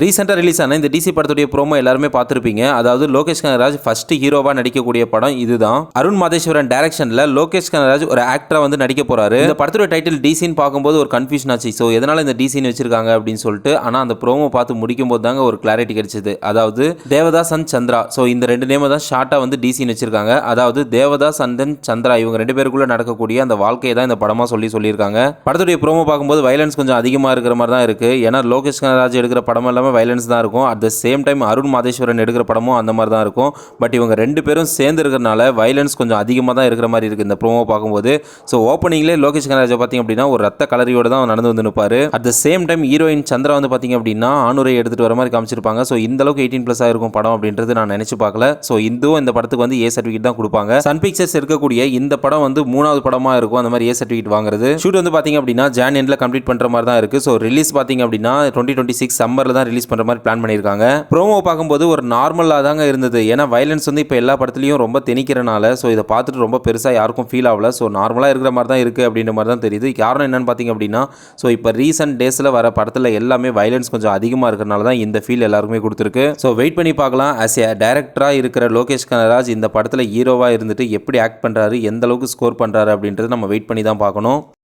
ரீசெண்டாக ரிலீஸ் ஆன இந்த டிசி படத்துடைய ப்ரோமோ எல்லாருமே பார்த்துருப்பீங்க. அதாவது லோகேஷ் கனகராஜ் ஃபர்ஸ்ட் ஹீரோவா நடிக்கக்கூடிய படம் இதுதான். அருண் மாதேஸ்வரன் டைரக்ஷன்ல லோகேஷ் கனகராஜ் ஒரு ஆக்டரா வந்து நடிக்க போறாரு. இந்த படத்துடைய டைட்டில் டிசின்னு பார்க்கும்போது ஒரு கன்ஃபியூஷன் ஆச்சு. ஸோ எதனால இந்த டிசின்னு வச்சிருக்காங்க அப்படின்னு சொல்லிட்டு. ஆனால் அந்த ப்ரோமோ பார்த்து முடிக்கும் போது தாங்க ஒரு கிளாரிட்டி கிடைச்சது. அதாவது தேவதாஸ் அண்ட் சந்திரா. ஸோ இந்த ரெண்டு நேம் தான் ஷார்ட்டா வந்து டிசின்னு வச்சிருக்காங்க. அதாவது தேவதாஸ் அண்ட் தென் சந்திரா இவங்க ரெண்டு பேருக்குள்ள நடக்கக்கூடிய அந்த வாழ்க்கையை தான் இந்த படமா சொல்லியிருக்காங்க. படத்துடைய ப்ரோமோ பார்க்கும்போது வயலன்ஸ் கொஞ்சம் அதிகமாக இருக்கிற மாதிரி தான் இருக்கு. ஏன்னா லோகேஷ் கனகராஜ் எடுக்கிற படம் எல்லாமே வயலன்ஸ் தான் இருக்கும். At the same time Arun Matheswaran எடுக்கிற படமும் அந்த மாதிரி தான் இருக்கும். பட் இவங்க ரெண்டு பேரும் சேர்ந்து இருக்கிறனால வயலன்ஸ் கொஞ்சம் அதிகமாக தான் இருக்கிற மாதிரி இருக்கு இந்த ப்ரோமோ பார்க்கும்போது. ஸோ ஓப்பனிங்லேயே லோகேஷ் கனகராஜ் பார்த்தீங்க அப்படின்னா ஒரு ரத்த கலரியோட தான் நடந்து வந்து நிற்பாரு. At the same time heroine Chandra வந்து பார்த்தீங்க அப்படின்னா ஆணுரை எடுத்துட்டு வர மாதிரி காமிச்சிருப்பாங்க. ஸோ இந்த அளவுக்கு 18+ இருக்கும் படம் அப்படின்றது நான் நினைச்சு பார்க்கல. ஸோ இந்த படத்துக்கு வந்து ஏ சர்டிஃபிகேட் தான் கொடுப்பாங்க. சன் பிக்சர்ஸ் இருக்கக்கூடிய இந்த படம் வந்து 3வது படமா இருக்கும் அந்த மாதிரி ஏ சர்டிஃபிகேட் வாங்குறது. ஷூட் வந்து பார்த்தீங்க அப்படின்னா ஜான் எண்ட்ல கம்ப்ளீட் பண்ற மாதிரி தான் இருக்கு. ஸோ ரிலீஸ் பார்த்தீங்க அப்படின்னா 2026 சம்மர்ல தான் ரிலீஸ் பண்ற மாதிரி பிளான் பண்ணியிருக்காங்க. ப்ரோமோ பார்க்கும்போது ஒரு நார்மலாக தாங்க இருந்தது. ஏன்னா வயலன்ஸ் வந்து இப்போ எல்லா படத்துலையும் ரொம்ப திணிக்கிறனால ஸோ இதை பார்த்துட்டு ரொம்ப பெருசாக யாருக்கும் ஃபீல் ஆகல. ஸோ நார்மலாக இருக்கிற மாதிரி தான் இருக்குது அப்படின்ற மாதிரி தான் தெரியுது. காரணம் என்னன்னு பார்த்தீங்க அப்படின்னா ஸோ இப்போ ரீசெண்ட் டேஸில் வர படத்தில் எல்லாமே வயலன்ஸ் கொஞ்சம் அதிகமாக இருக்கிறனால தான் இந்த ஃபீல் எல்லாருக்குமே கொடுத்துருக்கு. ஸோ வெயிட் பண்ணி பார்க்கலாம். ஆஸ் ஏ டைரக்டராக இருக்கிற லோகேஷ் கனகராஜ் இந்த படத்தில் ஹீரோவாக இருந்துட்டு எப்படி ஆக்ட் பண்ணுறாரு, எந்த அளவுக்கு ஸ்கோர் பண்ணுறாரு அப்படின்றது நம்ம வெயிட் பண்ணி தான் பார்க்கணும்.